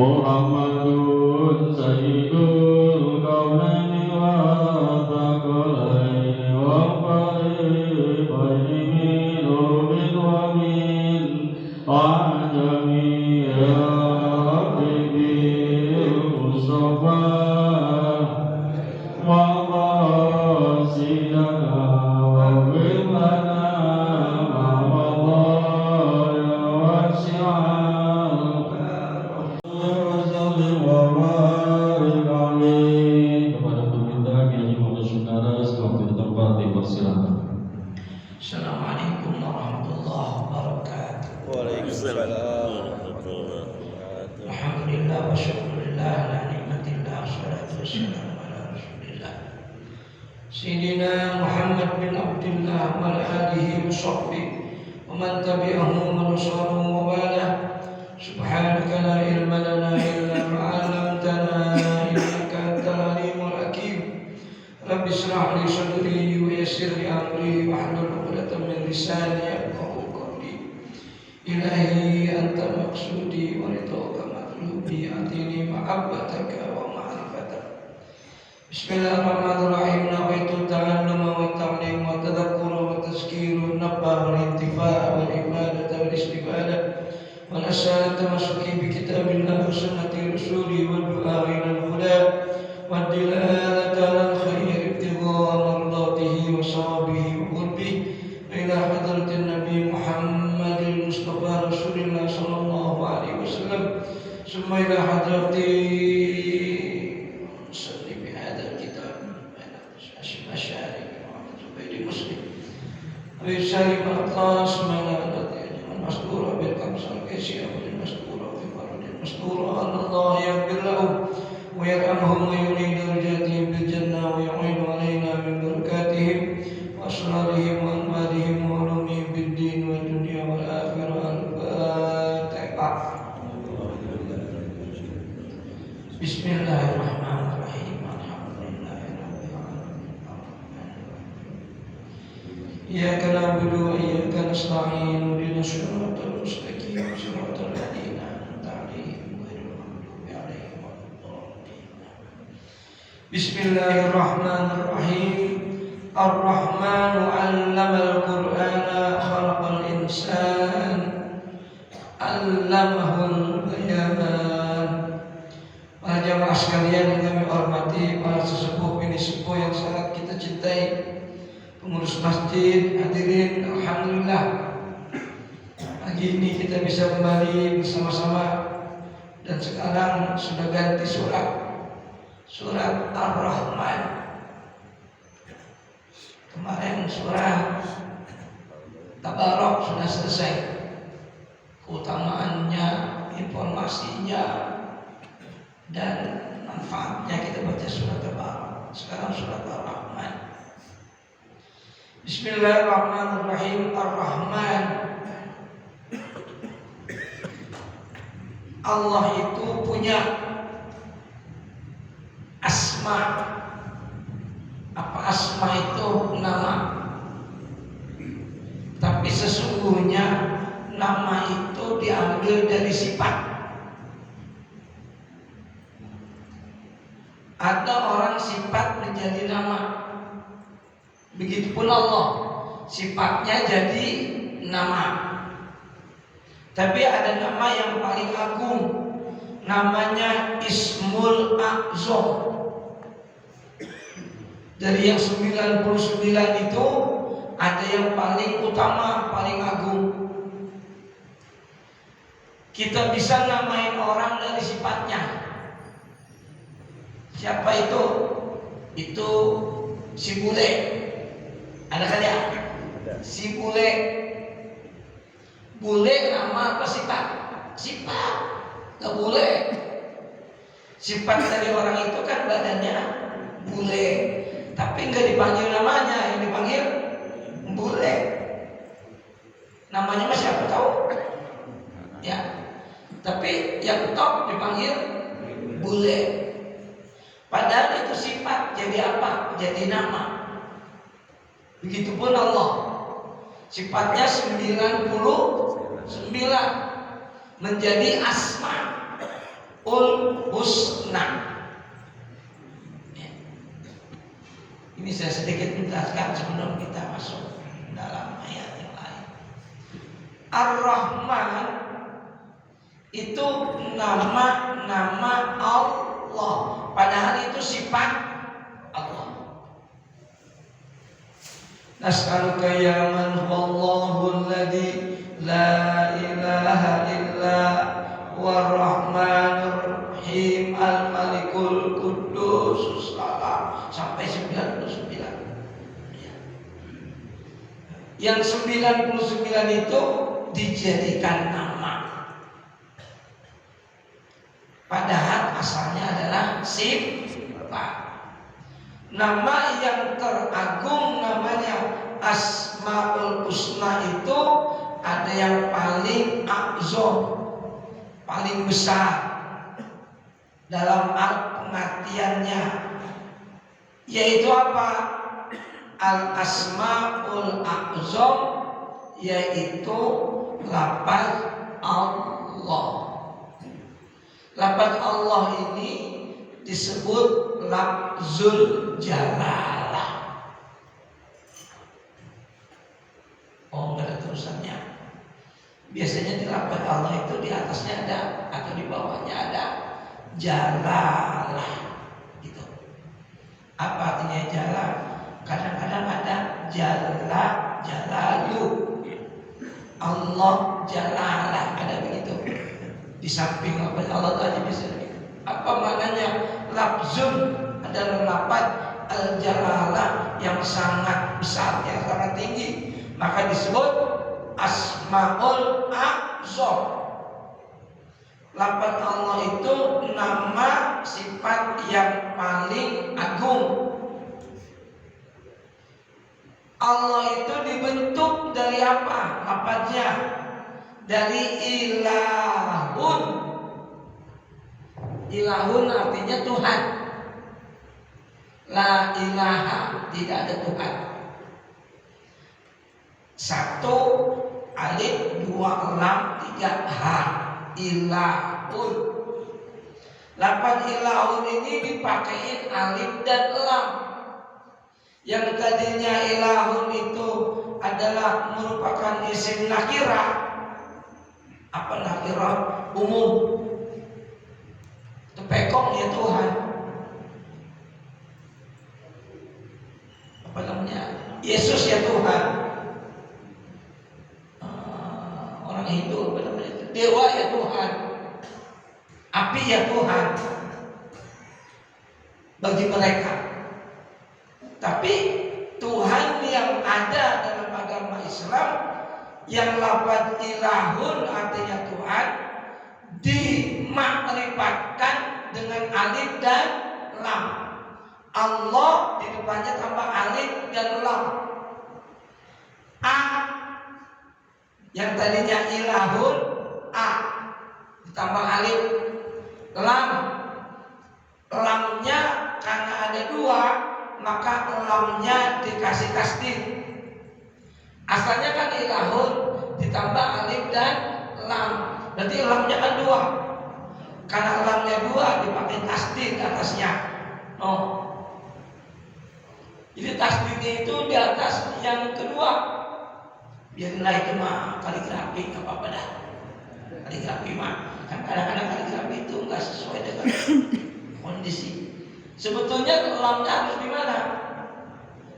Muhammadun Sayyidul Kaunaini wa Thaqalaini wa Qaribaini min Urbin wa min Ajami ya Habibi Mustafa wa qasidana wa firmana Assalamualaikum warahmatullahi wabarakatuh. Waalaikumsalam. Alhamdulillah wa syukurillah ala ni'matillah salatu wassalamu ala rasulillah Sayyidina Muhammad bin Abdullah wa ala alihi wa sahbihi wa man tabi'ahum wa nasaruhu wa wala. Subhanaka la ilma lana illa ma 'allamtana innaka antal alimul hakim. Rabbi ishrah li sadri wa yassir li amri wahlul 'uqdatam min lisani yafqahu qawli. Ilahi anta maqsudi wa ridhaka matlubi atini mahabbataka wa ma'rifataka. Bismillahirrahmanirrahim. Nawaitu ta'alluma wa ta'lim wa tadhakkura wa tazkira naf'a wal intifa' wal ibadata wal istifadah wal asalata masuki bi kitabillah wa sunnati rasuli wal du'a ila al-huda wad dilalata al khair ibtigha mardatihi wa sawabihi wa qurbihi ila hadratin nabi Muhammadil Mustafa Rasulillah sallallahu alaihi wasallam summa ila hadrati salli bi hadzal kitab asyari wa muslim wa salim al-qas mana masdura bil kamsal kaisi abdul masdura fi faradil masdura Allah yaghfir lahum wa yarhamhum wa yulid darajatihim bil jannah wa yu'inu alaina min barakatihim wa asrarihim wa anwarihim wa ulumihim bid din wa dunya wal akhirah. Al-Fatihah. Bismillahirrahmanirrahim. Alhamdulillahirabbil alamin. Iyyaka na'budu wa iyyaka nasta'in. Ihdinas siratal mustaqim. Siratal ladzina an'amta 'alaihim ghairil maghdubi 'alaihim waladdallin. Bismillahirrahmanirrahim. Ar-Rahmanu 'allamal Qur'ana khalaqal insan 'allamahul bayan. Para jamaah sekalian yang kami hormati, para sesepuh bini sepuh yang sangat kita cintai, pengurus masjid, hadirin, alhamdulillah pagi ini kita bisa kembali bersama-sama dan sekarang sudah ganti surat Ar-Rahman. Kemarin surah Tabarok sudah selesai, keutamaannya, informasinya dan manfaatnya kita baca surat Tabarok. Sekarang surat Ar-Rahman. Bismillahirrahmanirrahim. Ar-Rahman, Allah itu punya asma. Apa asma itu? Nama. Tapi sesungguhnya nama itu diambil dari sifat. Ada orang sifat menjadi nama. Begitupun Allah, sifatnya jadi nama. Tapi ada nama yang paling agung, namanya Ismul A'zam. Dari yang 99 itu ada yang paling utama, paling agung. Kita bisa namain orang dari sifatnya. Siapa itu? Itu si bule. Ada kali ya? Si bule. Bule nama apa sifat? Sifat. Gak boleh. Sifat dari orang itu kan badannya bule, tapi nggak dipanggil namanya, yang dipanggil bule. Namanya masih siapa tahu? Ya. Tapi yang top dipanggil bule. Padahal itu sifat, jadi apa? Jadi nama. Begitupun Allah. Sifatnya 99 menjadi asma. Husna. Ya. Ini saya sedikit menjelaskan sebelum kita masuk dalam ayat yang lain. Ar-Rahman itu nama Allah, padahal itu sifat Allah. Nas'aluka ya man huwallahu alladzi la ilaha illa huwar rahmanur rahim al-malikul quddus salam sampai 99. Ya. Yang 99 itu dijadikan nama. Padahal asalnya adalah sifat. Nama yang teragung namanya Asmaul Husna itu ada yang paling a'zam, paling besar dalam pengertiannya, yaitu apa? Al Asmaul A'zam, yaitu lafaz Allah. Lafaz Allah ini disebut lafzul jalalah. Oh, enggak ada tulisannya. Biasanya di lafaz Allah itu di atasnya ada atau di bawahnya ada jalalah gitu. Apa artinya jalal? Kadang-kadang ada jalalu. Allah jalalah, ada begitu. Di samping lafaz Allah itu aja bisa begitu. Apa maknanya? Lafzun adalah lafaz al-jalalah yang sangat besar, yang sangat tinggi, maka disebut Asmaul A'zam. Lafaz Allah itu nama sifat yang paling agung. Allah itu dibentuk dari apa? Lafaznya dari ilahun. Ilahun artinya Tuhan. La ilaha, tidak ada Tuhan. 1 alif, 2 lam, 3 ha. Ilahun. Lafaz ilahun ini dipakein alif dan lam. Yang tadinya ilahun itu adalah merupakan isim nakirah. Apa nakirah? Umum. Tepekong ya Tuhan. Apa namanya? Yesus ya Tuhan. Orang Hindu apa namanya? Dewa ya Tuhan. Api ya Tuhan. Bagi mereka. Tapi Tuhan yang ada dalam agama Islam yang lafaz ilahun artinya Tuhan dimakrifatkan dengan alif dan lam. Allah di depannya tambah alif dan lam. A yang tadinya ilahun, A ditambah alif, lam. Lamnya karena ada 2, maka lamnya dikasih tasdid. Asalnya kan ilahun ditambah alif dan lam, berarti lamnya kan 2. Karena lamnya 2 dipakai tasdid atasnya. Oh, jadi tasdidnya itu di atas yang kedua. Biarlah itu mah kaligrafi, nggak apa-apa dah. Kaligrafi mah kan kadang-kadang kaligrafi itu nggak sesuai dengan kondisi. Sebetulnya lamnya harus di mana?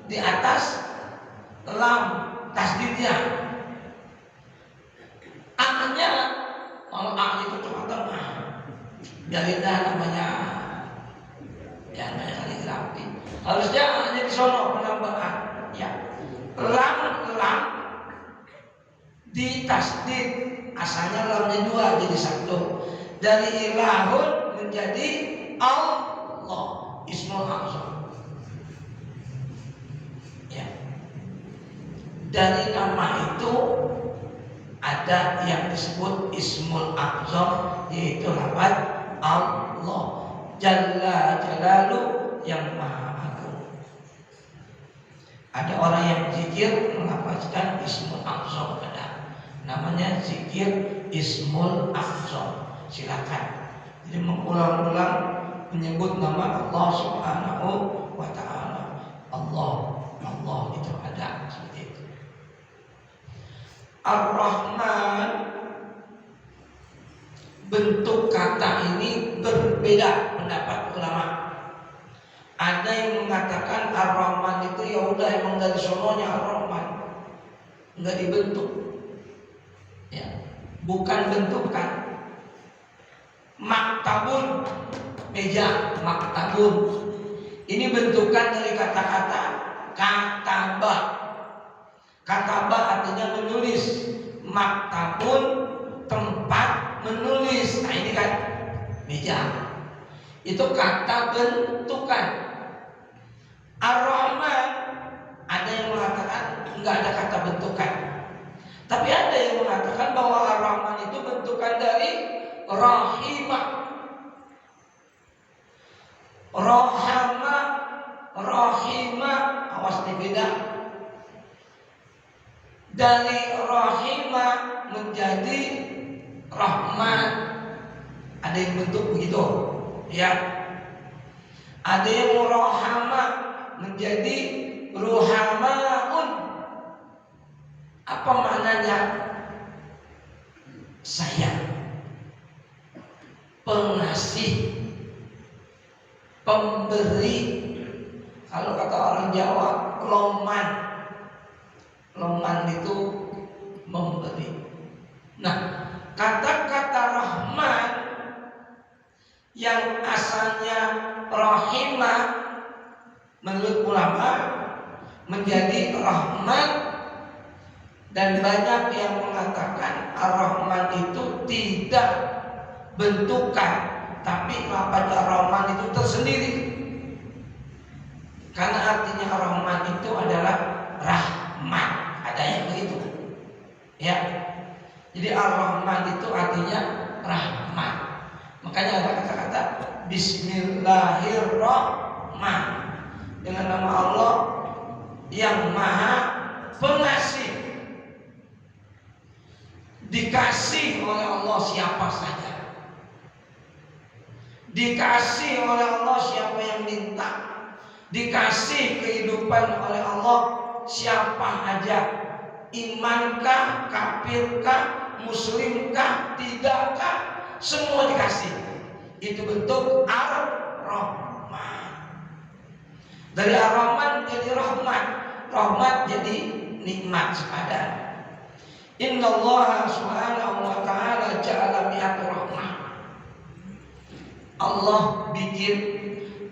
Di atas lam tasdidnya. A-nya kalau A itu cuma tengah. Biarinlah namanya kaligrafi. Harusnya A-nya di sono penambahan. Ya. Lam di tasdid. Asalnya lamnya 2 jadi 1. Dari ilahun menjadi Allah. Ismul A'zam. Ya. Dari nama itu ada yang disebut Ismul A'zam, yaitu lafaz Allah Jalla Jalalu, yang Maha Agung. Ada orang yang zikir melafazkan Ismul A'zam, ada namanya zikir Ismul A'zam. Silakan Jadi mengulang-ulang menyebut nama Allah Subhanahu wa Ta'ala. Allah itu ada seperti itu. Ar-Rahman, bentuk kata ini berbeda pendapat ulama. Ada yang mengatakan Ar-Rahman itu ya udah emang dari sononya Ar-Rahman, enggak dibentuk, ya, bukan bentukan. Maktabun, meja, maktabun, ini bentukan dari kata-kata katabah. Katabah artinya menulis. Maktabun, tempat menulis. Nah ini kan meja. Itu kata bentukan. Ar-Rahman, ada yang mengatakan enggak ada kata bentukan. Tapi ada yang mengatakan bahwa Ar-Rahman itu bentukan dari rahimah. Rohama, rahimah, awas nih beda. Dari rahimah menjadi rahman. Ada yang bentuk begitu, ya. Ada yang rohama menjadi ruhamaun. Apa maknanya? Sayang, pengasih, pemberi. Kalau kata orang Jawa, loman. Loman itu memberi. Nah, kata-kata Rahman yang asalnya rahimah menurut ulama menjadi Rahman, dan banyak yang mengatakan Ar-Rahman itu tidak bentukan, tapi lafaz Ar-Rahman itu tersendiri. Karena artinya Ar-Rahman itu adalah rahmat, ada yang begitu, ya. Jadi Ar-Rahman itu artinya rahmat. Makanya ada kata-kata Bismillahirrahman, dengan nama Allah yang Maha Pengasih. Dikasih oleh Allah siapa saja. Dikasih oleh Allah siapa yang minta. Dikasih kehidupan oleh Allah siapa aja. Imankah, kafirkah, muslimkah, tidakkah, semua dikasih. Itu bentuk Ar-Rahman. Dari Ar-Rahman jadi rahmat. Rahmat jadi nikmat sepadan. Inna Allah subhanahu wa ta'ala ja'ala mi'atu rahmah. Allah bikin,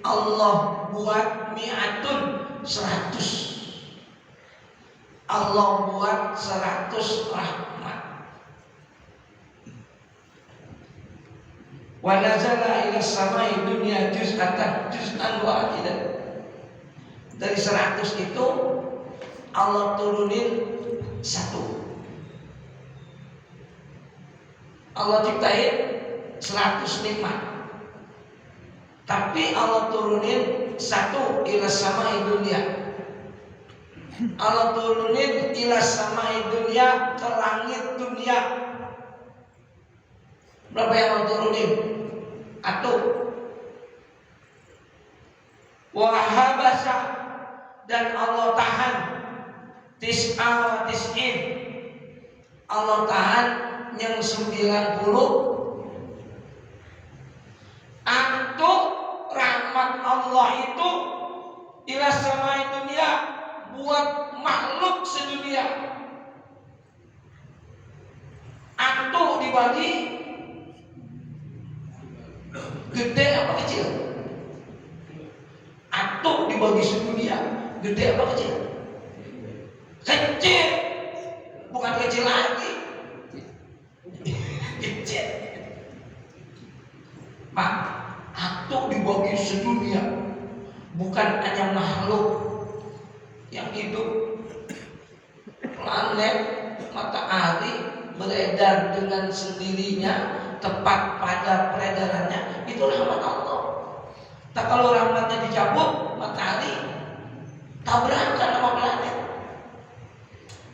Allah buat mi'atun 100. Allah buat 100 rahmat. Wa nazala ila samai dunya juz'an wahidan. Dari 100 itu Allah turunin 1. Allah ciptain 100 nikmat, tapi Allah turunin 1 ila samai dunia. Allah turunin ila samai dunia, ke langit dunia. Berapa yang Allah turunin? 1. Wahabasa, dan Allah tahan tis'a wa tis'in. Allah tahan yang 90. Untuk rahmat Allah itu ila samai dunia, buat makhluk sedunia. Antu dibagi gede apa kecil? Antu dibagi sedunia, gede apa kecil? Kecil, bukan kecil lagi. Kecil. Pak, antu dibagi sedunia, bukan hanya makhluk yang hidup. Planet, matahari beredar dengan sendirinya, tepat pada peredarannya, itu rahmat Allah. Tak kalau rahmatnya dicabut, matahari tabrakan sama planet.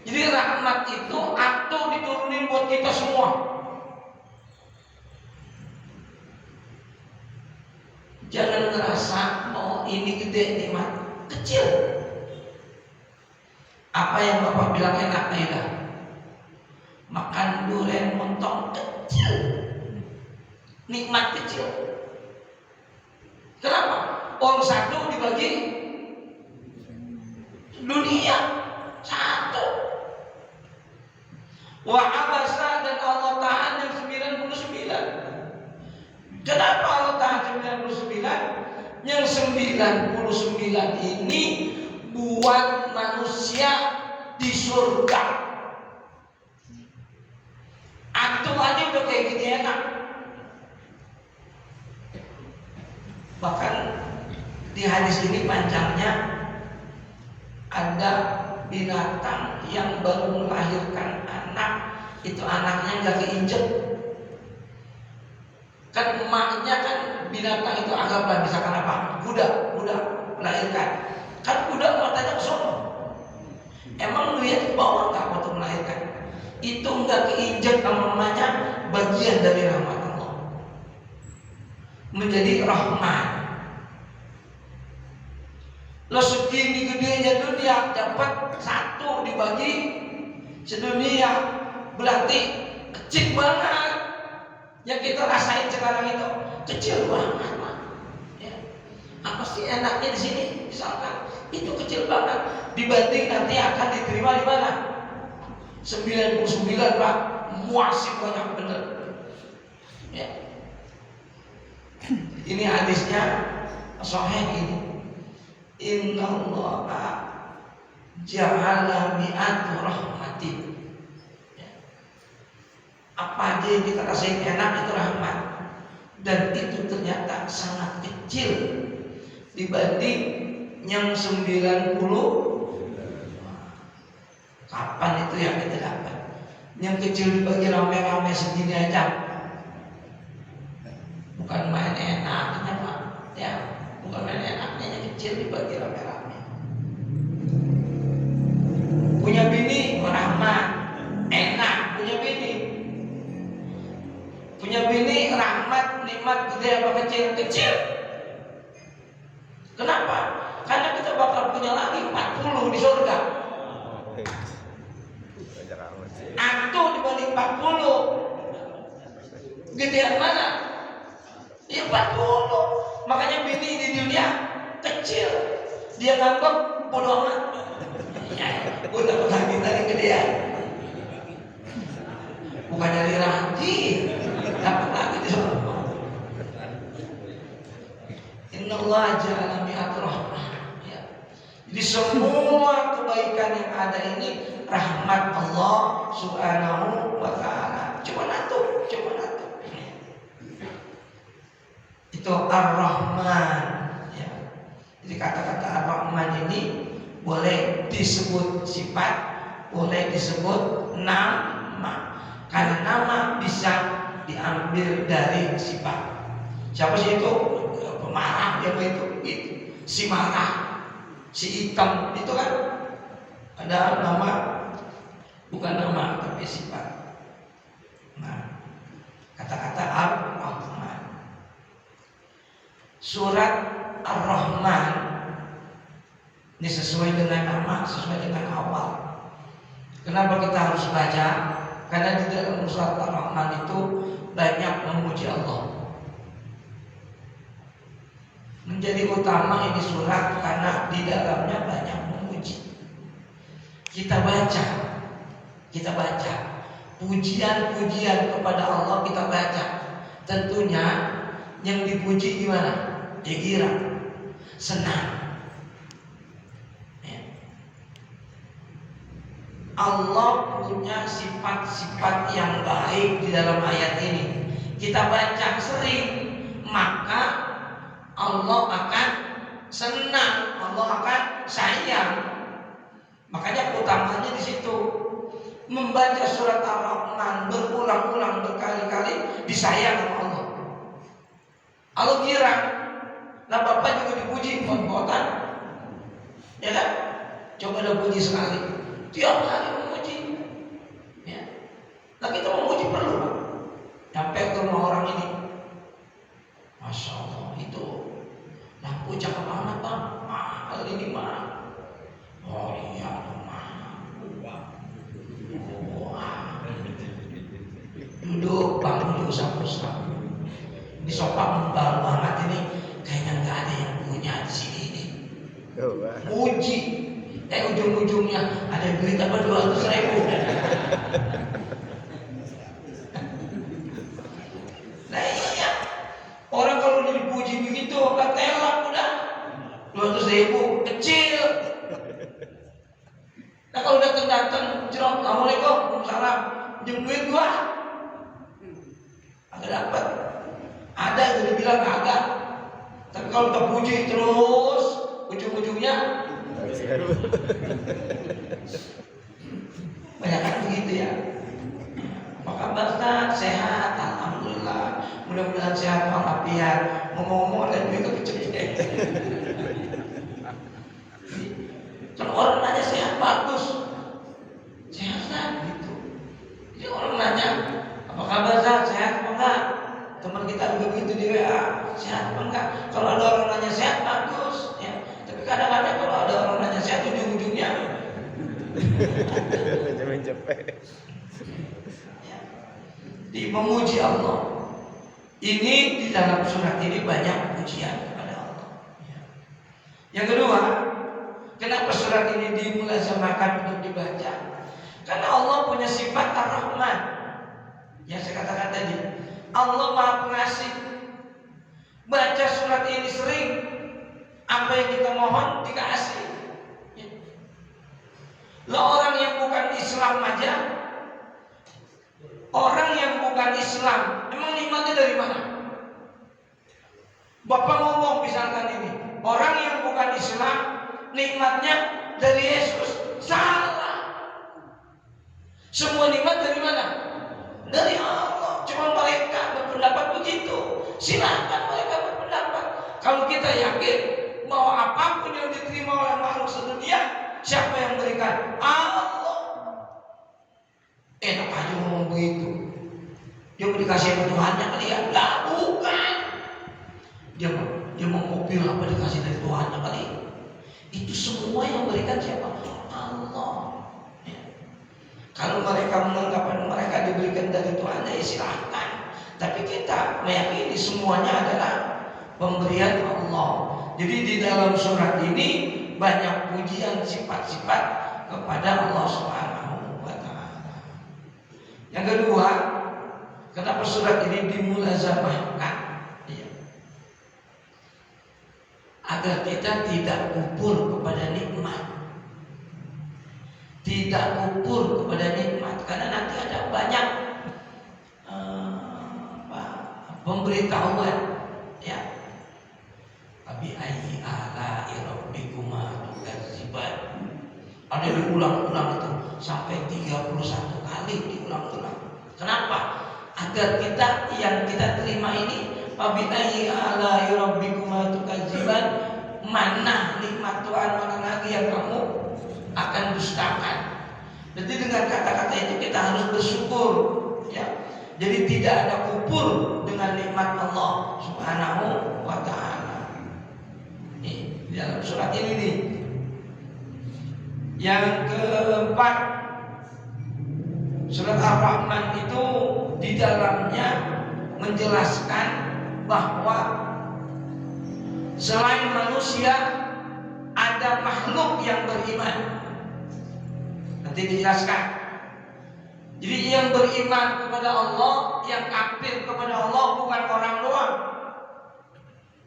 Jadi rahmat itu atau diturunin buat kita semua. Jangan ngerasa oh ini gede nikmat, kecil. Apa yang Bapak bilang enak aja. Makan durian montong kecil, nikmat kecil. Kenapa? Orang satu dibagi dunia satu. Wa abasa, dan Allah tahan yang 99. Kenapa Allah tahan 99? Yang 99 ini buat manusia di surga. Antum aja udah kayak gini enak. Bahkan di hadis ini panjangnya ada binatang yang baru melahirkan anak, itu anaknya nggak keinjek. Kan emaknya kan binatang itu anggaplah misalkan apa? Kuda melahirkan. Kan kuda matanya ke sono. Emang lihat ke bawah nggak waktu melahirkan? Itu nggak keinjek sama emaknya, bagian dari rahmat Allah. Menjadi rahmat. Lo segini gedenya dunia dapat satu dibagi sedunia, berarti kecil banget. Yang kita rasain sekarang itu kecil banget, ya. Apa sih enaknya di sini? Misalkan itu kecil banget dibanding nanti akan diterima di mana? 99 Pak, muasik banyak bener. Ya. Ini hadisnya sahih ini. Inna Allah ja'ala mi'atu rahmatin. Apa aja yang kita rasain enak itu rahmat, dan itu ternyata sangat kecil dibanding yang 90. Kapan itu yang kita dapat? Yang kecil dibagi rame-rame segini aja, bukan main enaknya Pak, ya, bukan main enaknya, yang kecil dibagi rame-rame. Punya bini rahmat, enak punya bini. Punya bini rahmat, nikmat, gede apa kecil? Kecil. Kenapa? Karena kita bakal punya lagi 40 di surga. Antu dibanding 40, gedean mana? Ya 40. Makanya bini di dunia kecil, dia nganggap bodoh amat. Ya, udah lagi tadi gedean. Bukan dari rajin, dapat lagi di sana. Inna Allah ja'ala mi'atu rahmah. Ya. Jadi semua kebaikan yang ada ini rahmat Allah Subhanahu wa ta'ala. Cuma natu. Itu Ar-Rahman. Ya. Jadi kata-kata Ar-Rahman ini boleh disebut sifat, boleh disebut nama. Karena nama bisa diambil dari sifat. Siapa sih itu? Pemarah, dia itu. Si marah, si hitam, itu kan ada nama, bukan nama tapi sifat. Nah, kata-kata Ar-Rahman. Surat Ar-Rahman ini sesuai dengan nama, sesuai dengan awal. Kenapa kita harus baca? Karena di dalam surat Ar-Rahman itu banyak memuji Allah. Menjadi utama ini surat karena di dalamnya banyak memuji. Kita baca pujian-pujian kepada Allah, kita baca. Tentunya yang dipuji gimana? Gembira, senang. Allah punya sifat-sifat yang baik di dalam ayat ini. Kita baca sering, maka Allah akan senang, Allah akan sayang. Makanya utamanya di situ. Membaca surat Ar-Rahman berulang-ulang berkali-kali disayang sama Allah. Allah girang. Nah Bapak juga dipuji pot-potan, ya kan? Coba dah puji sekali. Tiap hari memuji, ya. Nah kita memuji perlu, Pak. Sampai ke rumah orang ini, Masya Allah itu 100.000 kecil. Nah kalau datang jerok, assalamualaikum, waalaikumsalam, pinjam duit gua, agak dapat. Ada yang dibilang agak, tapi kalau kita puji terus, ujung-ujungnya banyak kan begitu ya. Apa kabar Ustaz? Sehat, alhamdulillah. Mudah-mudahan sehat walafiat. Ngomong-ngomong ada duit kecepet. Kalau orang nanya sehat bagus, sehat kan gitu. Jadi orang nanya, apa kabar Ustaz? Sehat apa enggak? Teman kita juga begitu di WA, sehat apa enggak? Kalau ada orang nanya sehat bagus, ya. Tapi kadang-kadang kalau ada orang nanya sehat ujung-ujungnya di memuji Allah. Ini di dalam surat ini banyak pujian kepada Allah. Yang kedua, kenapa surat ini dimulazamakan untuk dibaca? Karena Allah punya sifat Ar-Rahman. Yang saya katakan tadi, Allah Maha Pengasih. Baca surat ini sering, apa yang kita mohon dikasih. Lah orang yang bukan Islam aja, orang yang bukan Islam, emang nikmatnya dari mana? Bapak ngomong misalkan ini, orang yang bukan Islam, nikmatnya dari Yesus. Salah. Semua nikmat dari mana? Dari Allah. Cuma mereka berpendapat begitu. Silakan mereka berpendapat. Kalau kita yakin bahwa apapun yang diterima oleh makhluk sedunia, siapa yang berikan? Allah. Enak aja ngomong begitu. Dia mau dikasih sama Tuhannya kali ya? Lah bukan. Dia mau mobil apa dikasih dari Tuhannya kali? Itu semua yang berikan siapa? Allah. Ya. Kalau mereka menganggap mereka diberikan dari Tuhannya, ya silahkan. Tapi kita meyakini semuanya adalah pemberian Allah. Jadi di dalam surat ini banyak pujian sifat-sifat kepada Allah Subhanahu wa Ta'ala. Yang kedua, kenapa surat ini dimulazamahkan? Ya. Agar kita tidak kubur kepada nikmat. Tidak kubur kepada nikmat, karena nanti ada banyak pemberitahuan, ya. Abi ayyi ala'i rabbikuma tukadziban. Ada diulang-ulang itu sampai 31 kali diulang-ulang. Kenapa? Agar kita yang kita terima ini, abi ayyi ala'i rabbikuma tukadziban, mana nikmat Tuhan, mana lagi yang kamu akan dustakan. Jadi dengan kata-kata itu kita harus bersyukur, ya. Jadi tidak ada kufur dengan nikmat Allah Subhanahu wa Ta'ala. Ini di dalam surat ini nih. Yang keempat, surat Ar-Rahman itu di dalamnya menjelaskan bahwa selain manusia ada makhluk yang beriman. Nanti dijelaskan. Jadi yang beriman kepada Allah, yang kafir kepada Allah bukan orang doang.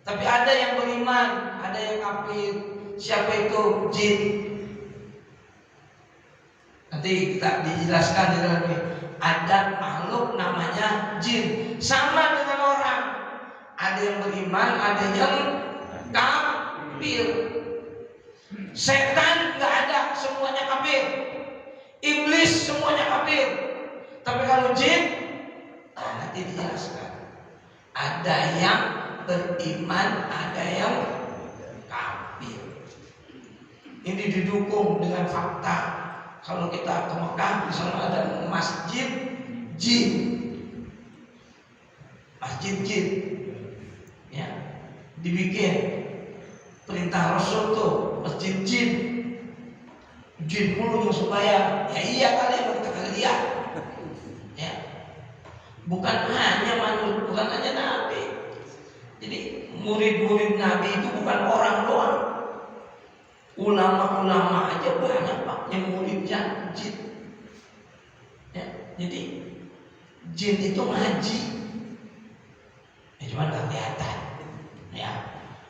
Tapi ada yang beriman, ada yang kafir. Siapa itu? Jin. Nanti kita dijelaskan di dalamnya. Ada makhluk namanya jin, sama dengan orang. Ada yang beriman, ada yang kafir. Setan nggak ada, semuanya kafir. Iblis semuanya kafir. Tapi kalau jin, nanti dijelaskan. Ada yang beriman, ada yang kafir. Ini didukung dengan fakta. Kalau kita ke Mekah, di sana ada masjid jin. Masjid jin. Ya, dibikin perintah Rasul tuh, masjid jin. Jin mulu yang supaya, ya iya kali yang kita kali lihat, ya. Bukan hanya manusia, bukan hanya Nabi. Jadi murid-murid Nabi itu bukan orang doang. Ulama-ulama aja banyak pak yang muridnya jin. Ya, jadi jin itu ngaji. Ya cuma nggak kelihatan. Ya,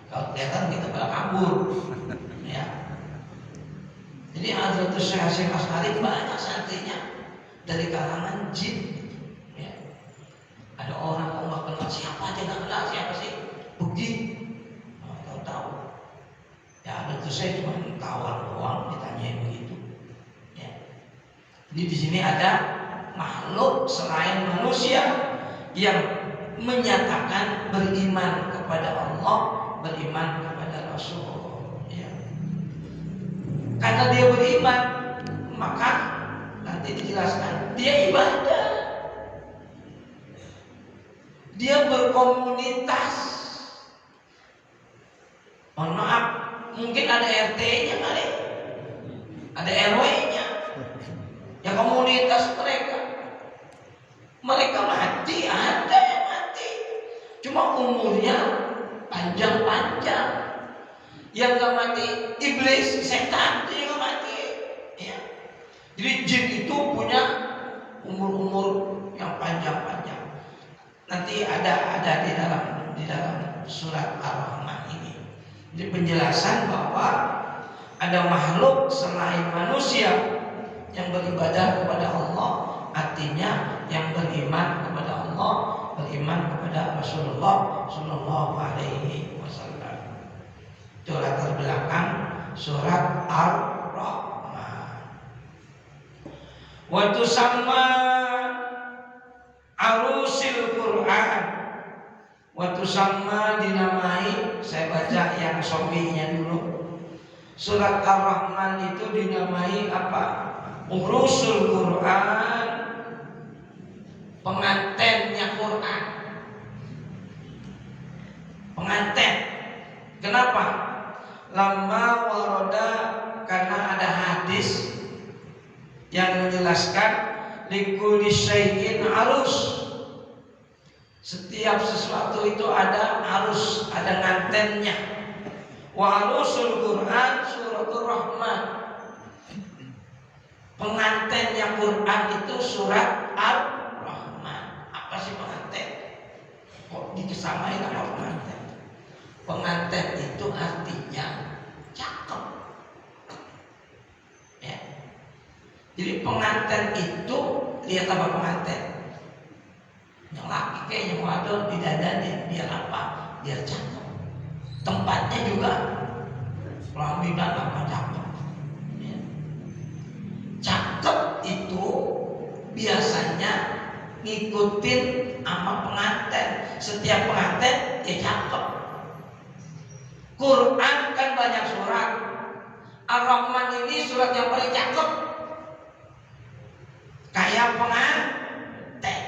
kalau kelihatan kita pada kabur. Ya. Jadi Hadratus Syekh Hasyim Asy'ari banyak santrinya dari kalangan jin. Ya. Ada orang kok nggak kenal siapa aja nggak kenal siapa sih, pergi tahu. Ya Hadratus Syekh cuma tawar doang, ditanyain begitu. Ya. Jadi di sini ada makhluk selain manusia yang menyatakan beriman kepada Allah, beriman kepada Rasul. Ya. Karena dia beriman, maka nanti dijelaskan dia ibadah, dia berkomunitas. Mohon maaf, mungkin ada RT-nya kali, ada RW-nya, ya komunitas mereka. Mereka mati, ada yang mati, cuma umurnya panjang-panjang. Yang gak mati iblis, setan, dia gak mati. Ya. Jadi jin itu punya umur-umur yang panjang-panjang. Nanti ada di dalam surat Ar-Rahman ini. Jadi penjelasan bahwa ada makhluk selain manusia yang beribadah kepada Allah, artinya yang beriman kepada Allah, beriman kepada Rasulullah Sallallahu Alaihi Wasallam. Itu latar belakang surat Ar-Rahman. Wa tusamma arusil Quran. Wa tusamma dinamai, saya baca yang sobinya dulu. Surat Ar-Rahman itu dinamai apa? Urusul Quran, pengantennya Quran. Penganten. Kenapa? Lama waroda, karena ada hadis yang menjelaskan likulli syai'in arus. Setiap sesuatu itu ada arus, ada ngantennya. Wa arusul Quran suratul Rahman. Pengantennya Quran itu surat Ar-Rahman. Apa sih penganten? Kok dikesamain sama penganten? Penganten itu artinya cakep. Ya. Jadi penganten itu, lihat apa penganten? Yang laki kayak yang waduh didadanin, biar apa? Biar cakep. Tempatnya juga pelaminan apa cakep. Ya. Cakep itu biasanya ngikutin sama penganten. Setiap penganten ya cakep. Quran kan banyak surat. Ar-Rahman ini surat yang paling cakep. Kayak penganten.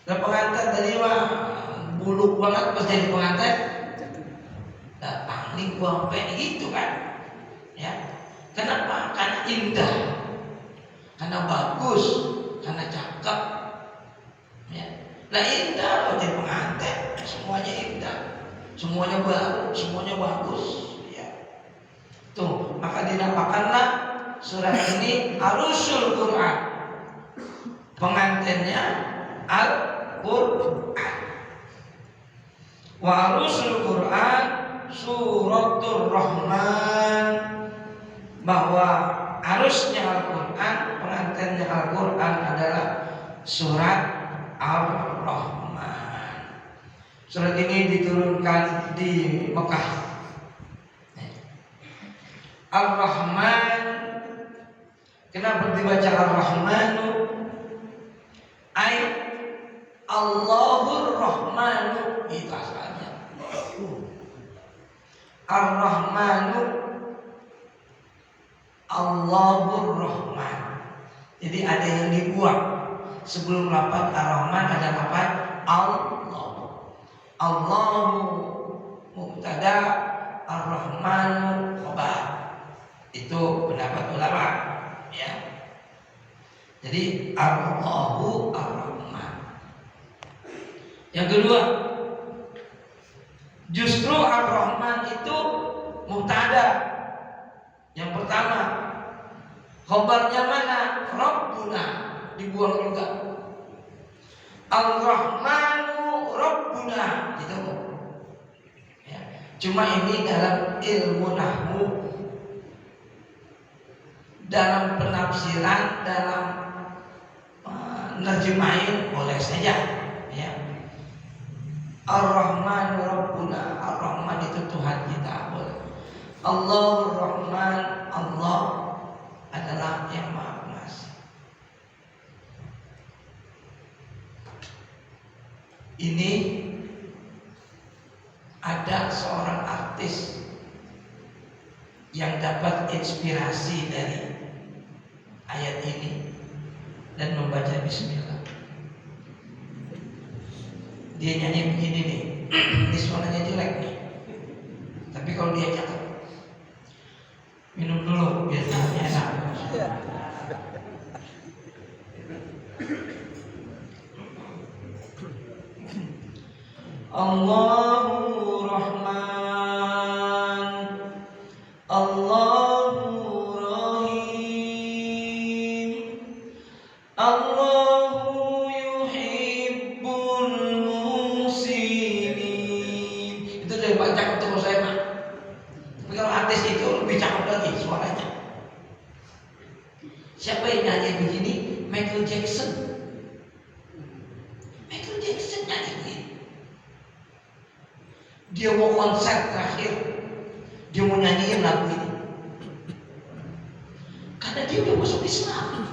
Nah, pengantin tadi mah buluk banget pas jadi pengantin. Datang nih gua sampai gitu kan. Ya. Kenapa? Karena indah. Karena bagus, karena cakep. Ya. Nah, indah loh jadi pengantin. Semuanya indah. Semuanya baru, semuanya bagus, ya. Tuh, maka dinamakanlah surat ini Arusul Quran. Pengantinnya Al-Quran. Wa arusul Quran suratul Rahman. Bahwa arusnya Al-Quran, pengantinnya Al-Quran adalah surat Ar-Rahman. Surat ini diturunkan di Mekah. Ar-Rahman, kenapa dibaca Ar-Rahmanu? Allahur Rahmanu, itu asalnya. Ar-Rahmanu, Allahur Rahman. Jadi ada yang dibuang. Sebelum lafaz Ar-Rahman ada lafaz Allah. Allahu mubtada, Ar-Rahmanu khabar. Itu pendapat ulama, ya. Jadi Allahu Ar-Rahman. Yang kedua, justru Ar-Rahman itu mubtada. Yang pertama, khabarnya mana? Rabbuna, dibuang juga. Ar-Rahmanu Rabbuna, gitu. Cuma ini dalam ilmu nahwu, dalam penafsiran, dalam nerjemahin boleh saja ya. Ar-Rahman Rabbuna, Ar-Rahman itu Tuhan kita, boleh. Allahur Rahman, Allah adalah yang Maha Pengasih. Ini ada seorang artis yang dapat inspirasi dari ayat ini dan membaca bismillah. Dia nyanyi begini nih. Ini suaranya jelek nih, tapi kalau dia cakep. Minum dulu biar nyanyi enak. Allahu Rahman, Allahu Rahim, Allahu yuhibbul muhsinin. Itu dari baca untuk saya mah. Tapi kalau artis itu lebih cakep lagi suaranya. Siapa yang nyanyi begini? Michael Jackson. Michael Jackson nyanyi begini. Dia mau konser terakhir, dia mau nyanyiin lagu ini karena dia udah masuk Islam.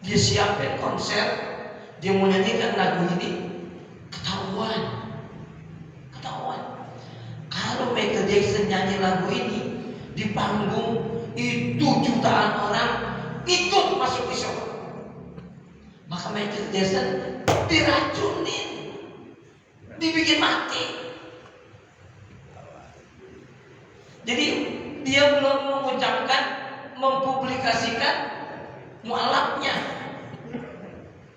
Dia siapin konser, dia mau nyanyikan lagu ini, ketahuan. Kalau Michael Jackson nyanyi lagu ini di panggung, itu jutaan orang ikut masuk Islam. Maka Michael Jackson diracunin, dibikin mati. Jadi dia belum mengucapkan, mempublikasikan mualafnya.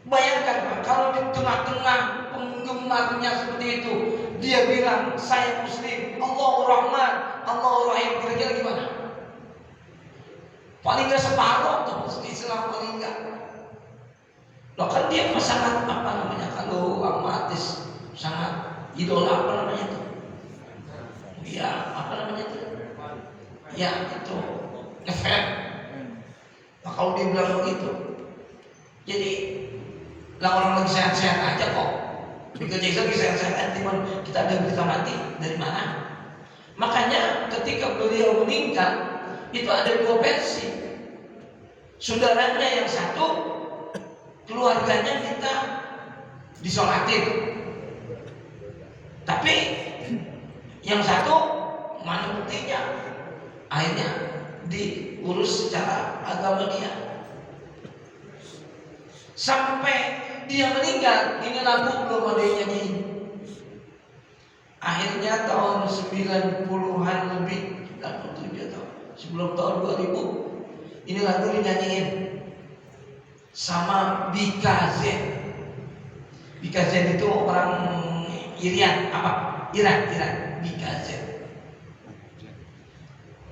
Bayangkan Pak, kalau di tengah-tengah penggemarnya seperti itu, dia bilang saya Muslim, Allahu Rahman, Allahu Rahim, kira-kira gimana? Paling nggak separuh tuh masuk Islam, paling nggak. Loh kan dia sangat apa namanya, kalau artis sangat idola apa namanya itu? Ya apa namanya itu? Ya itu ngefans. Nah kalau dia bilang begitu, jadi lah orang lagi sehat-sehat aja kok. Michael Jackson lagi sehat-sehat aja, cuman kita ada berita mati dari mana? Makanya ketika beliau meninggal itu ada dua versi. Saudaranya yang satu, keluarganya kita disolatin. Tapi yang satu mana buktinya? Akhirnya diurus secara agama dia. Sampai dia meninggal, ini lagu belum ada yang nyanyiin. Akhirnya tahun 90-an lebih, 97 tahun, sebelum tahun 2000, ini lagu dinyanyiin sama Bika Z. Bika Z itu orang Iran, Bika Z.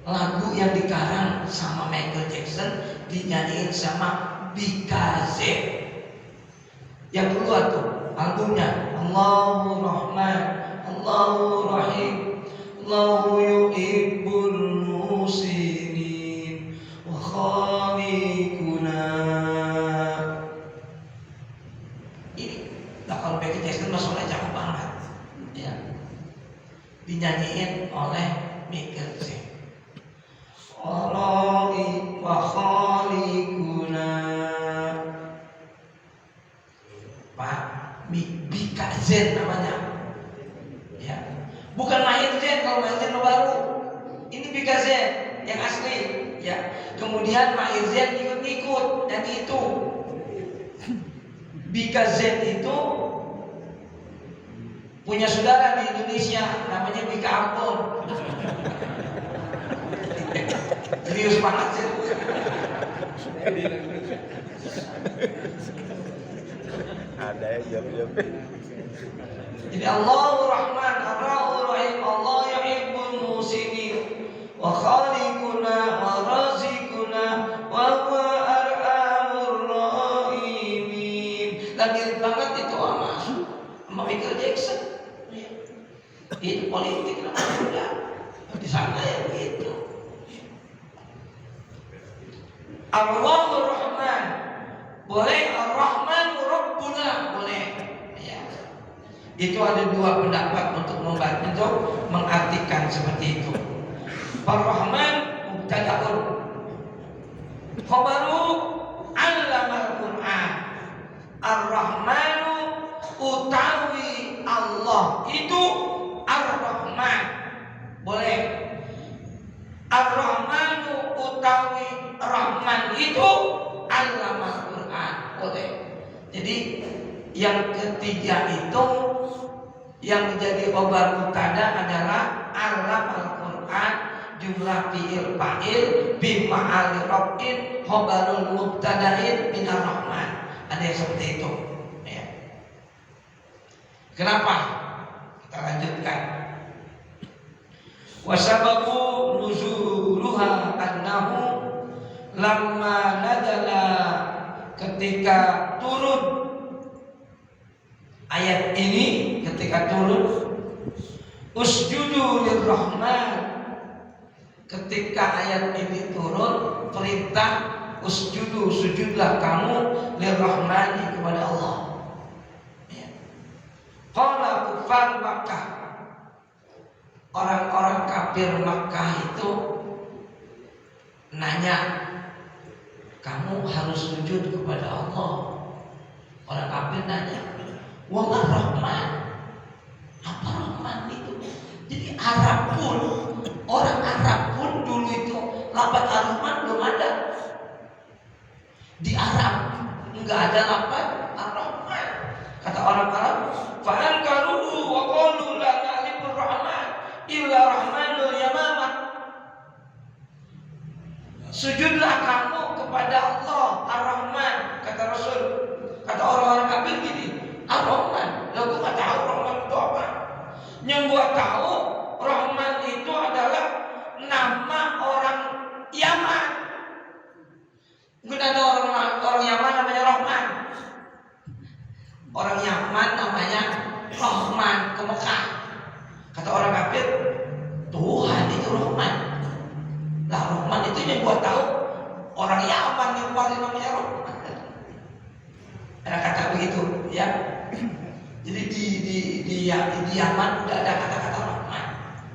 Lagu yang dikarang sama Michael Jackson dinyanyiin sama Bika Z. Yang kedua tuh albumnya Allahu Rahman, Allahu Rahim, Allahu yuhibbul muhsinin wa khaliquna. Ini nah kalau Michael Jackson masalahnya cakep banget ya, dinyanyiin oleh Michael Jackson. Allahu wa khaliquna. Pak Bika Zen namanya ya, bukan Mahir Zen. Kalau Mahir Zen baru, ini Bika Zen yang asli ya. Kemudian Mahir Zen ikut-ikut dan itu Bika Zen itu punya saudara di Indonesia namanya Bika Ambon. Serius banget sih. Ada ya jawab. Jadi Allahu Rahman, Ar-Rahmanur Rahim, Allah yuhibbul muhsinin wa khaliquna wa raziquna wa huwa arhamur rahimin. Dan mirip banget itu sama Michael Jackson. Itu politik namanya. Di sana ya begitu. Allahur Rahman. Boleh Ar-Rahman Rabbuna boleh. Ya. Itu ada dua pendapat untuk mengartikan seperti itu. Ar-Rahman mubtada'un. Khabaru 'allamal Qur'an. Ar-Rahmanu utawi Allah itu Ar-Rahman. Boleh. Ar-Rahmanu utawi Rahman itu Allamal Qur'an. Boleh. Jadi yang ketiga itu yang menjadi khobar mubtada adalah Allamal Qur'an, jumlah fi'il fa'il bima'al raf'in khobarul mubtada'in minar Rahman. Ada yang seperti itu. Ya. Kenapa? Kita lanjutkan. Wasababu nuzuluha annahu lamma nadala, ketika turun ayat ini, ketika turun usjudu lirrahman, ketika ayat ini turun perintah usjudu, sujudlah kamu lirrahmani, kepada Allah. Ya. Qala kufar Makkah, orang-orang kafir Makkah itu nanya, kamu harus sujud kepada Allah. Orang kafir nanya, wa Rahman, apa Rahman itu? Jadi Arab pun, orang Arab pun dulu itu lafaz Ar-Rahman belum ada. Di Arab enggak ada lafaz Ar-Rahman. Kata orang Arab, fa ankaruhu wa qalu la na'rifur Rahman illa Rahmanul Yamamah. Sujudlah kamu kepada Allah Ar-Rahman, kata Rasul. Kata orang-orang kafir gini, Ar-Rahman, lalu nggak tahu Rahman itu apa. Yang buat tahu Rahman itu adalah nama orang Yaman. Mungkin ada orang Yaman namanya Rahman. Orang Yaman namanya Rahman ke Mekah. Kata orang kafir, Tuhan itu Rahman. Lah Rahman itu yang buat tahu orang Yaman yang paling namanya Rahman. Ada kata begitu, ya. Jadi di Yaman udah ada kata-kata Rahman,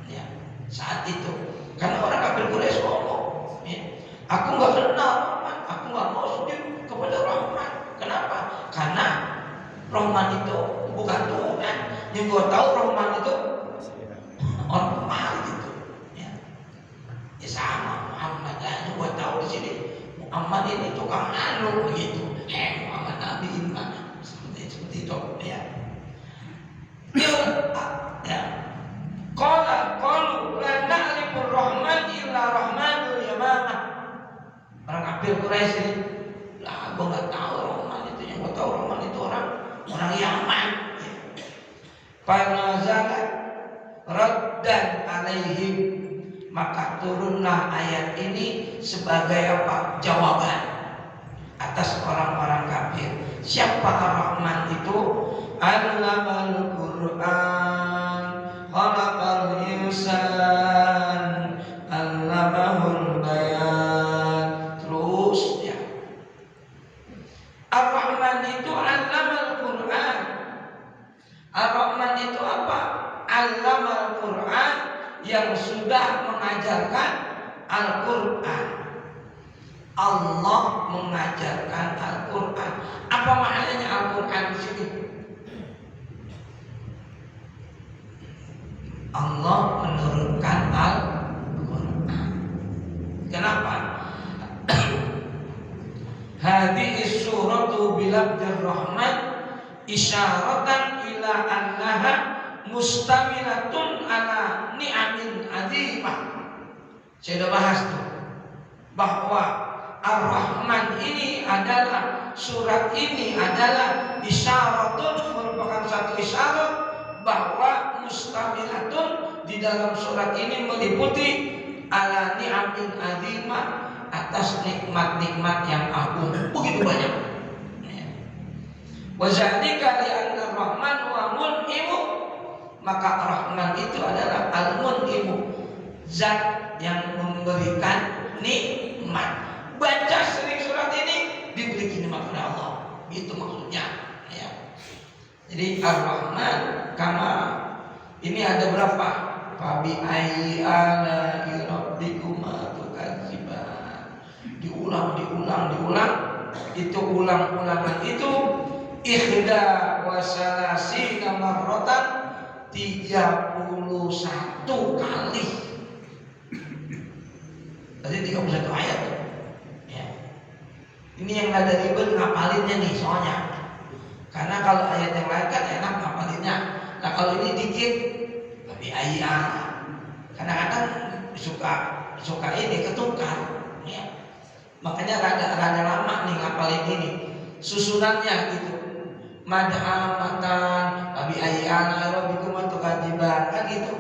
ya. Saat itu, karena orang kafir Quraisy ngomong, ya, aku nggak kenal Rahman, aku nggak mau sujud kepada Rahman. Kenapa? Karena Rahman itu bukan Tuhan. Yang gua tahu Rahman itu orang kemari gitu, ya. Ya sama Muhammad aja gua tahu di sini. Muhammad ini tukang anu begitu. Muhammad Nabi Iman seperti itu, ya. Ya. Qalu la na'rifur Rahman illa Rahmanul Yamamah. Orang kafir Quraisy ini, lah gua nggak tahu Rahman itu, yang gua tahu Rahman itu orang Yaman. Fanazalat raddan alaihim, maka turunlah ayat ini sebagai apa? Jawaban atas orang-orang kafir. Siapa Ar-Rahman itu? Allamal Qur'an, khalaqal insan, allamahul bayan. Terus ya. Ar-Rahman itu allamal Qur'an. Ar-Rahman itu apa? Allamal Qur'an, yang sudah mengajarkan Al-Qur'an. Allah mengajarkan Al-Qur'an. Apa maknanya Al-Qur'an di sini? Allah menurunkan Al-Qur'an. Kenapa? Hadhihi suratu bilabdir rahman isyaratan ila annaha mustamilatun ala ni'amin azimah. Saya sudah bahas tuh bahwa Ar-Rahman ini adalah, surat ini adalah isyaratun, merupakan satu isyarat bahwa mustamilatun, di dalam surat ini meliputi ala ni'amin azimah, atas nikmat-nikmat yang agung, begitu banyak. Wa zalika li anna Ar-Rahman wa mun'imu, Maka Rahman itu adalah Al-Mun'imu, zat yang memberikan nikmat. Baca sering surat ini diberi nikmat oleh Allah. Itu maksudnya ya. Jadi Ar-Rahman kama ini ada berapa? Fabi ayyi ala'i rabbikuma tukadziban. Diulang. Itu ulang-ulangan itu ihda wasalasina marratan 31 kali. Berarti 31 ayat tuh. Ya. Ini yang ada ribet ngapalinnya nih soalnya. Karena kalau ayat yang lain kan enak ngapalinnya. Nah kalau ini dikit lebih ayat. Kadang-kadang suka ini ketukar. Ya. Makanya rada lama nih ngapalin ini. Susunannya gitu. Madhamatan abi ayana rabbikum tukadziban kan gitu.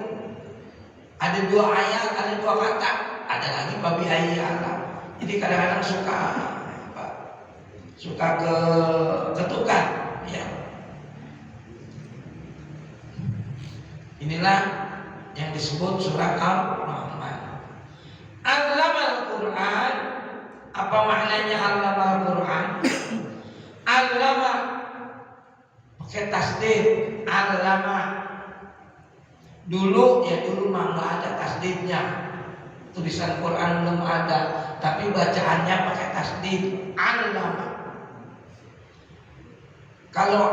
Ada 2 ayat, ada 2 kata, ada lagi babi ayana. Jadi kadang-kadang suka ketukar ya. Inilah yang disebut surat Al-Rahman. Allamal Quran. Apa maknanya allamal Quran? Allama pakai tasdid, allama. Dulu mah nggak ada tasdidnya. Tulisan Quran belum ada, tapi bacaannya pakai tasdid, allama. Kalau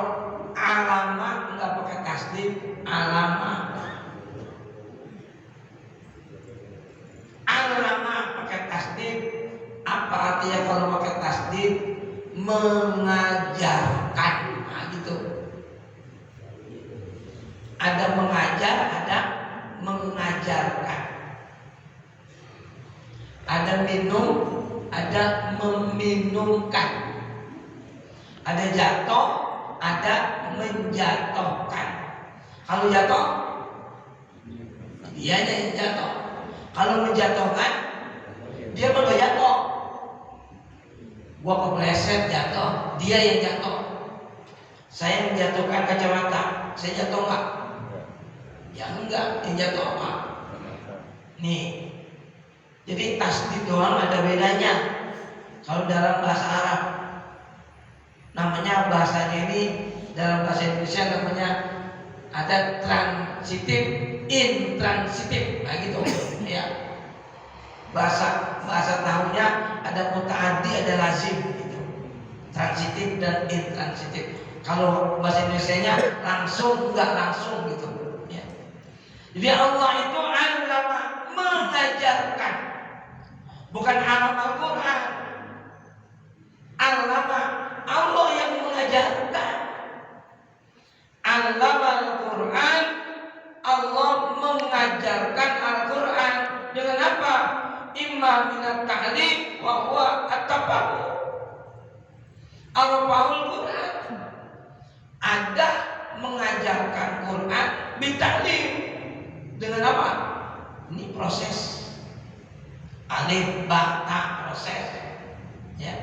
alama nggak pakai tasdid, alama. Allama pakai tasdid. Apa artinya kalau pakai tasdid? Mengajarkan. Nah gitu. Ada mengajar, ada mengajarkan. Ada minum, ada meminumkan. Ada jatuh, ada menjatuhkan. Kalau jatuh, dianya yang jatuh. Kalau menjatuhkan, dia mah gak jatuh. Gua kepleset jatuh, dia yang jatuh. Saya menjatuhkan kacamata, saya jatuh enggak? Ya enggak, yang jatuh apa? Nih, jadi tasdid doang ada bedanya. Kalau dalam bahasa Arab, namanya bahasanya ini dalam bahasa Indonesia namanya ada transitif, intransitif, nah gitu ya. Bahasa tahunya ada mutaaddi, ada lazim gitu. Transitif dan intransitif. Kalau bahasa Indonesianya langsung enggak langsung gitu ya. Jadi Allah itu allama, mengajarkan. Bukan alam Al-Qur'an. Allama, Allah yang mengajarkan. Allama Al-Qur'an, Allah mengajarkan Al-Qur'an dengan apa? Imma minat ta'lim wa huwa at-tafahum. Al-Qur'an ada mengajarkan Quran bitaklim dengan apa? Ini proses alif ba ta proses ya.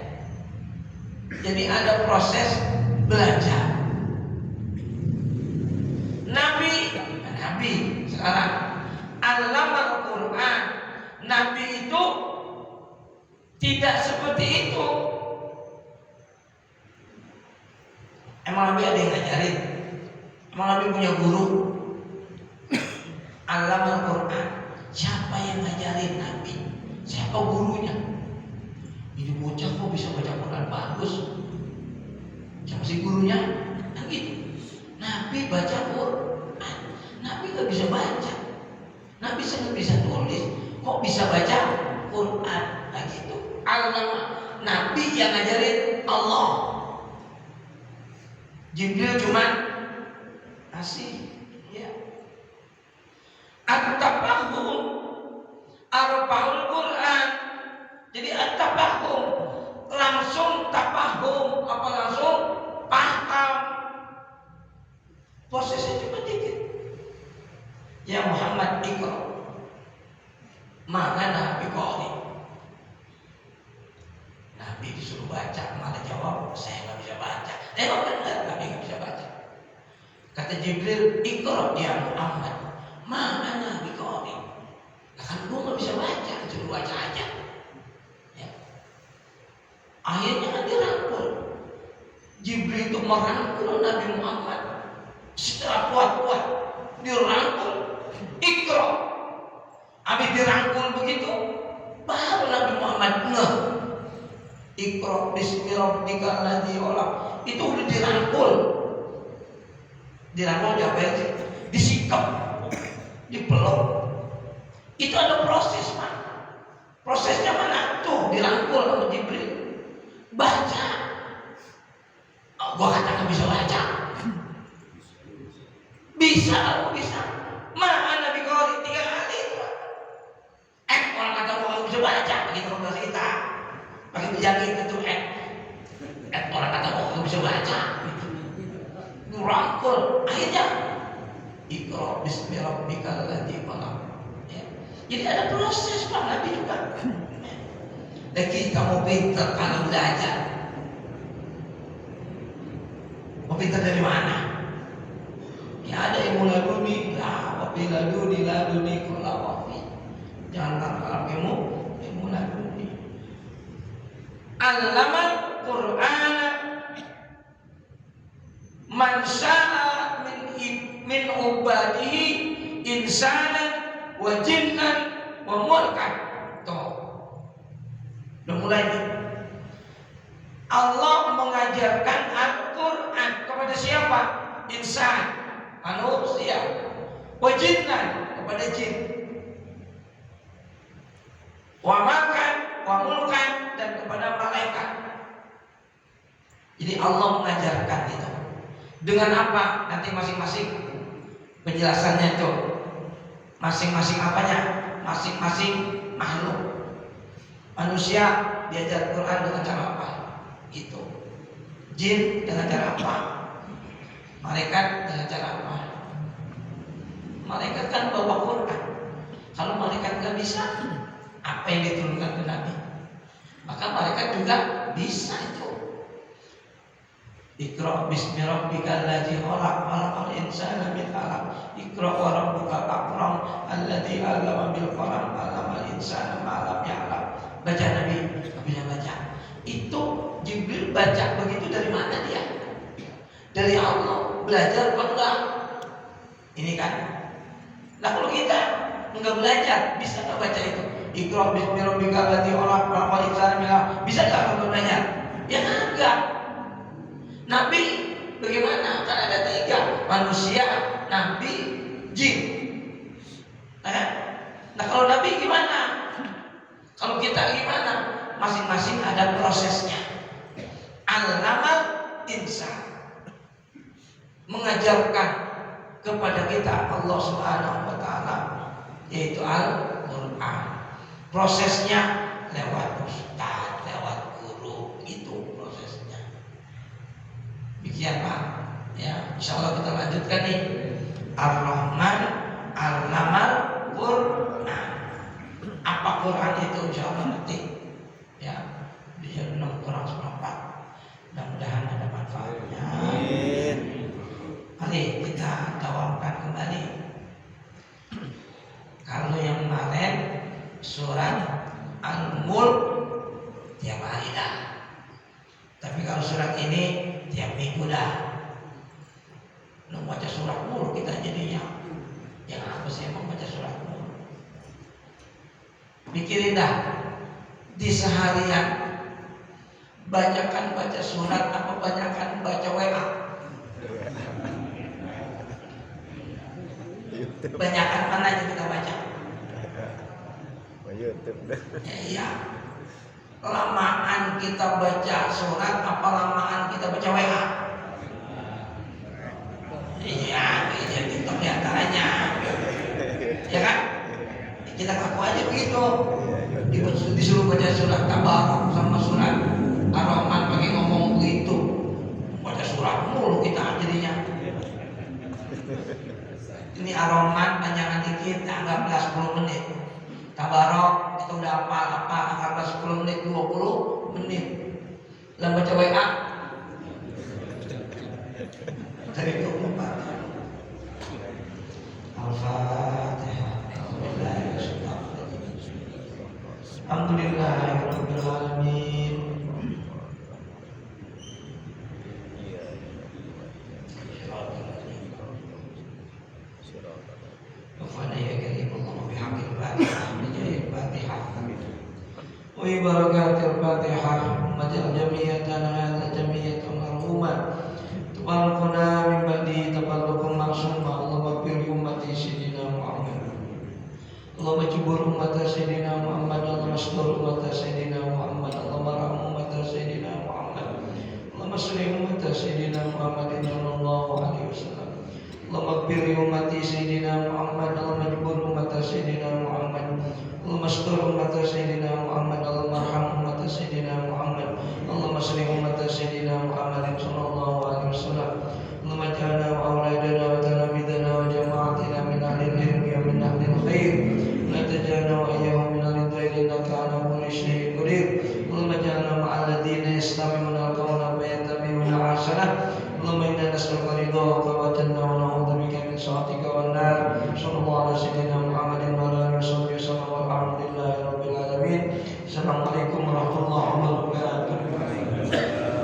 Jadi ada proses belajar. Nabi sekarang Allamal Quran. Nabi itu tidak seperti itu. Emang Nabi ada yang ngajarin? Emang Nabi punya guru? Allamal Quran. Siapa yang ngajarin Nabi? Siapa gurunya? Ini bocah kok bisa baca Quran bagus? Siapa sih gurunya? Nah gitu. Nabi baca Quran. Nabi gak bisa baca. Nabi gak bisa tulis. Kok bisa baca Quran? Nah gitu. Nabi yang ngajarin Allah. Jibril cuman kasih ya. At-tafahum arba'ul Quran. Jadi at-tafahum langsung tafahum, apa langsung paham. Prosesnya cuma dikit. Ya Muhammad ikra. Maka Nabi qari. Nabi disuruh baca, malah jawab saya nggak bisa baca. Benar Nabi nggak bisa baca. Kata Jibril, "Iqra ya Muhammad, ma ana biqari." Kan gue nggak bisa baca, cuma baca aja. Ya. Akhirnya kan dirangkul. Jibril itu merangkul Nabi Muhammad secara kuat-kuat, dirangkul, "Iqra." Habis dirangkul begitu, baru Nabi Muhammad ngeh. "Iqra bismi rabbikal ladzi khalaq." Itu udah dirangkul. Dirangkul diapain sih? Disikap, dipeluk. Itu ada proses, Pak. Prosesnya mana? Tuh dirangkul sama Jibril. Baca. Oh, gua katakan bisa baca. Bisa, aku bisa. Mana Nabi Qori 3 kali itu. Orang kata gua bisa baca, begitu bahasa kita. Pakai penjaga itu orang kata gua bisa baca. Dirangkul. Akhirnya Iqra bismi rabbikal ladzi khalaq. Jadi ada proses, Pak. Nabi juga. Dan kita mau pintar kalau belajar. Mau pintar dari mana? Ya ada yang mulai duni, lah wabila duni la duni kula wafi. Jangan kalau ilmu mulai duni. Allamal Qur'an man sya'a min ubadihi insanan wa jinnan wa mulkan. Tuh. Udah mulai nih. Allah mengajarkan Al-Quran kepada siapa? Insan, manusia. Wa jinnan, kepada jin. Wa makan, wa mulkan, dan kepada malaikat. Jadi Allah mengajarkan itu. Dengan apa? Nanti masing-masing penjelasannya itu. Masing-masing apanya? Masing-masing makhluk. Manusia diajar Quran dengan cara apa? Itu. Jin dengan cara apa? Malaikat dengan cara apa? Malaikat kan bawa Quran. Kalau malaikat nggak bisa, apa yang diturunkan ke Nabi? Maka malaikat juga bisa itu. Iqra bismi rabbikal ladzi khalaq, khalaqal insana min 'alaq. Iqra wa rabbukal akram alladzi 'allama bil qalam, 'allamal insana ma lam ya'lam. Baca Nabi, bila baca. Itu Jibril baca begitu dari mana dia? Dari Allah. Belajar apa enggak? Ini kan. Nah kalau kita enggak belajar, bisa enggak baca itu? Iqra bismi rabbikal ladzi khalaq, khalaqal insana min 'alaq. Bisa enggak kalau belajar? Ya enggak. Nabi bagaimana? Kan ada 3, manusia, Nabi, jin. Nah kalau Nabi gimana? Kalau kita gimana? Masing-masing ada prosesnya. Al-Namal insan mengajarkan kepada kita Allah Subhanahu wa taala, yaitu Al-Qur'an. Prosesnya lewat ustaz, lewat guru, itu prosesnya. Demikian Pak. Ya, insyaallah kita lanjutkan nih. Ar-Rahman Al-Namal Qur'an. Apa Quran itu insyaallah nanti. Ya, di jam 6 kurang seperempat. Mudah-mudahan ada manfaatnya. Amin. Mari kita tawakal kembali. Kalau yang kemarin surat Al-Mulk tiap hari dah. Tapi kalau surat ini tiap minggu dah. Belum baca surat Mulk kita jadinya. Yang apa sih mau baca surat Mulk? Pikirin dah. Di seharian banyakan baca surat apa banyakan baca WA? Banyakan mana yang kita baca? YouTube. Ya, iya. Lamaan kita baca surat apa lamaan kita baca WA? Iya, jadi itu diantaranya. Ya kan? Kita ngaku aja begitu. Disuruh baca surat Tabarak sama surat Ar-Rahman pakai ngomong begitu. Baca surat mulu kita jadinya. Ini Ar-Rahman panjangan dikit, anggaplah 10 menit. Tabarak itu udah apa anggaplah 10 menit, 20 menit. Lalu baca WA dari 24. Alhamdulillahirabbil alamin. Rafa'na ya karim Allah bihaqqil Fatihah bijahil Fatihah wa barakatil Fatihah majal jamiyatan hadza jamiyatan marhumah tabarrukuna min ba'di tabarrukum maksuma Allahumma bil ummati sayyidina Muhammad Allahumma jibur ummata sayyidina Muhammad Allahumma astur ummata sayyidina Muhammad Allahumma rahmu ummata sayyidina Muhammad Allahumma salli ummata sayyidina Muhammadin sallallahu alaihi wasallam Allahumma ighfir ummati sayyidina Muhammad Allahumma jibur ummata sayyidina Muhammad Allahumma astur ummata sayyidina Muhammad Allahumma arham ummata sayyidina Muhammad Allahumma salli ummata sayyidina Muhammadin sallallahu alaihi wasallam Allahumma ja'alna wa auladana wa talabidana wa jama'atina min ahli al-ilmi wa min ahli al-khair la tajalna wa iyyahum min ahli al-khair innaka ala kulli shay'in qadir Allahumma ja'alna ma'al ladina yastami'una al-qawla wa yattabi'una ahsanah Allahumma inna nas'aluka ridhaka wa jannah wa na'udzu bika min sakhatika wan nar sallallahu ala sayyidina Muhammadin wa ala alihi wasallam walhamdulillahi rabbil alamin. Assalamualaikum warahmatullahi wabarakatuh.